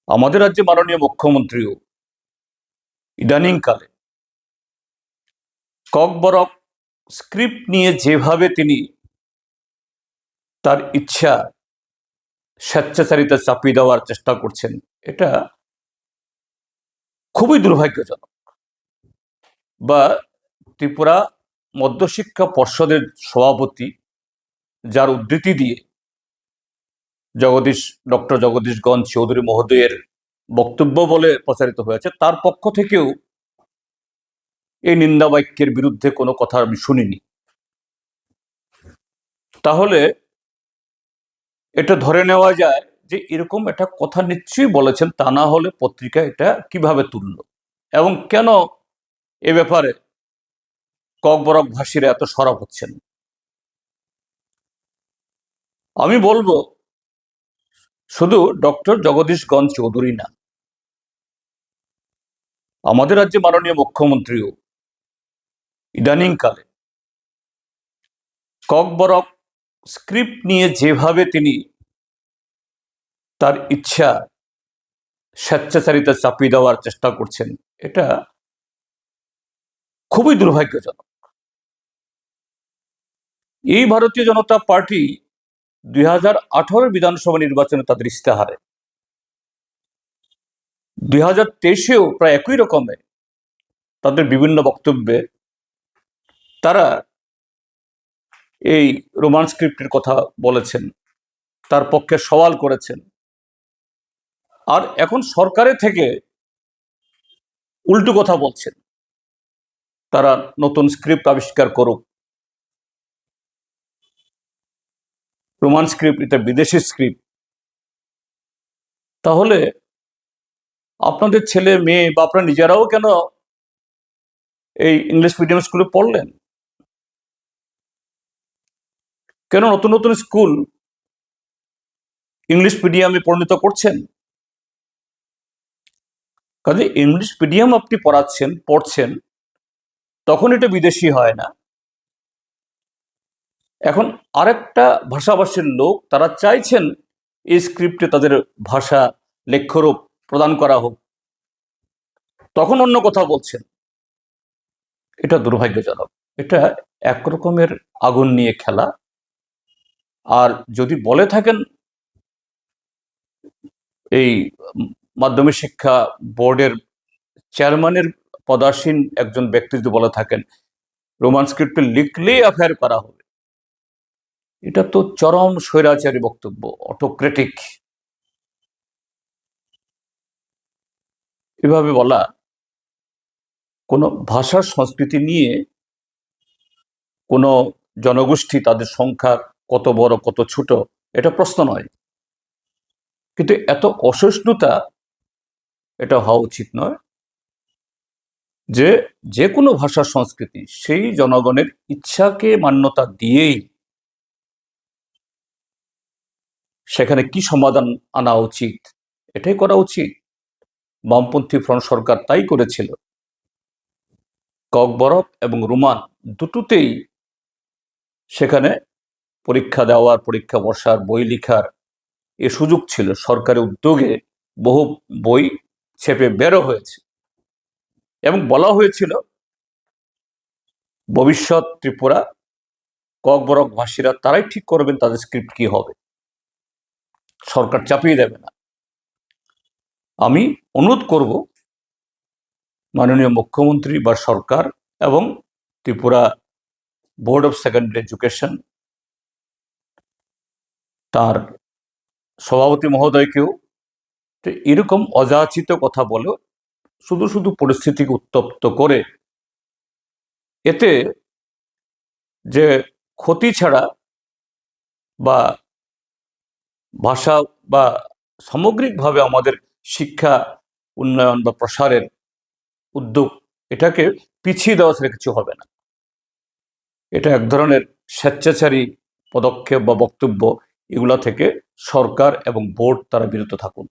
আমাদের রাজ্যে মাননীয় মুখ্যমন্ত্রীও ইদানিংকালে ককবরক স্ক্রিপ্ট নিয়ে যেভাবে তিনি তার ইচ্ছা স্বেচ্ছাচারিতা চাপিয়ে দেওয়ার চেষ্টা করছেন, এটা খুবই দুর্ভাগ্যজনক। বা ত্রিপুরা মধ্যশিক্ষা পর্ষদের সভাপতি, যার উদ্ধৃতি দিয়ে ডক্টর জগদীশগঞ্জ চৌধুরী মহোদয়ের বক্তব্য বলে প্রচারিত হয়েছে, তার পক্ষ থেকেও এই নিন্দা বাক্যের বিরুদ্ধে কোনো কথা আমি শুনিনি। তাহলে এটা ধরে নেওয়া যায় যে এরকম একটা কথা নিশ্চয়ই বলেছেন, তা না হলে পত্রিকা এটা কিভাবে তুলল এবং কেন এ ব্যাপারে ককবরক ভাষীরা এত সরব হচ্ছেন। আমি বলবো শুধু ডক্টর জগদীশগঞ্জ চৌধুরী না, আমাদের রাজ্যে মাননীয় মুখ্যমন্ত্রীও ইদানিংকালে ককবরক স্ক্রিপ্ট নিয়ে যেভাবে তিনি তার ইচ্ছা স্বেচ্ছাচারিতা চাপিয়ে দেওয়ার চেষ্টা করছেন, এটা খুবই দুর্ভাগ্যজনক। এই ভারতীয় জনতা পার্টি 2018 বিধানসভা নির্বাচনে তাদের ইস্তেহারে, 2023-এও প্রায় একই রকমে তাদের বিভিন্ন বক্তব্যে তারা এই রোমান স্ক্রিপ্টের কথা বলেছেন, তার পক্ষে সওয়াল করেছেন। আর এখন সরকারের থেকে উল্টো কথা বলছেন, তারা নতুন স্ক্রিপ্ট আবিষ্কার করুক, রোমান স্ক্রিপ্ট এটা বিদেশি স্ক্রিপ্ট। তাহলে আপনাদের ছেলে মেয়ে বা আপনারা নিজেরাও কেন এই ইংলিশ মিডিয়াম স্কুলে পড়লেন? কেন নতুন নতুন স্কুল ইংলিশ মিডিয়ামে পরিণত করছেন? কাজে ইংলিশ মিডিয়াম আপনি পড়ছেন, তখন এটা বিদেশি হয় না। এখন আরেকটা ভাষাভাষীর লোক তারা চাইছেন এই স্ক্রিপ্টে তাদের ভাষা লেখ্যরূপ প্রদান করা হোক, তখন অন্য কথা বলছেন। এটা দুর্ভাগ্যজনক। এটা একরকমের আগুন নিয়ে খেলা। আর যদি বলে থাকেন এই মাধ্যমিক শিক্ষা বোর্ডের চেয়ারম্যানের পদাসীন একজন ব্যক্তি যদি বলে থাকেন রোমান স্ক্রিপ্টে লিখলেই অ্যাফেয়ার করা হবে, এটা তো চরম স্বৈরাচারী বক্তব্য, অটোক্রেটিক। এভাবে বলা কোনো ভাষার সংস্কৃতি নিয়ে কোনো জনগোষ্ঠী তাদের সংখ্যা কত বড় কত ছোট এটা প্রশ্ন নয়, কিন্তু এত অসহিষ্ণুতা এটা হওয়া উচিত নয় যে যে কোনো ভাষার সংস্কৃতি সেই জনগণের ইচ্ছাকে মান্যতা দিয়েই সেখানে কি সমাধান আনা উচিত এটাই করা উচিত। বামপন্থী ফ্রন্ট সরকার তাই করেছিল। ককবরক এবং রোমান দুটোতেই সেখানে পরীক্ষা দেওয়ার, পরীক্ষা বসার, বই লেখার এ সুযোগ ছিল। সরকারের উদ্যোগে বহু বই ছেপে বেরো হয়েছে এবং বলা হয়েছিল ভবিষ্যৎ ত্রিপুরা ককবরক ভাষীরা তারাই ঠিক করবেন তাদের স্ক্রিপ্ট কি হবে, সরকার চাপিয়ে দেবে না। আমি অনুরোধ করব মাননীয় মুখ্যমন্ত্রী বা সরকার এবং Tripura board of secondary education তার সভাপতি মহোদয়কেও এরকম অযাচিত কথা বলে শুধু শুধু পরিস্থিতিকে উত্তপ্ত করে এতে যে ক্ষতি ছাড়া বা ভাষা বা সামগ্রিকভাবে আমাদের শিক্ষা উন্নয়ন বা প্রসারের উদ্যোগ এটাকে পিছিয়ে দেওয়া ছাড়া কিছু হবে না। এটা এক ধরনের স্বেচ্ছাচারী পদক্ষেপ বা বক্তব্য, এগুলা থেকে সরকার এবং বোর্ড তারা বিরত থাকুন।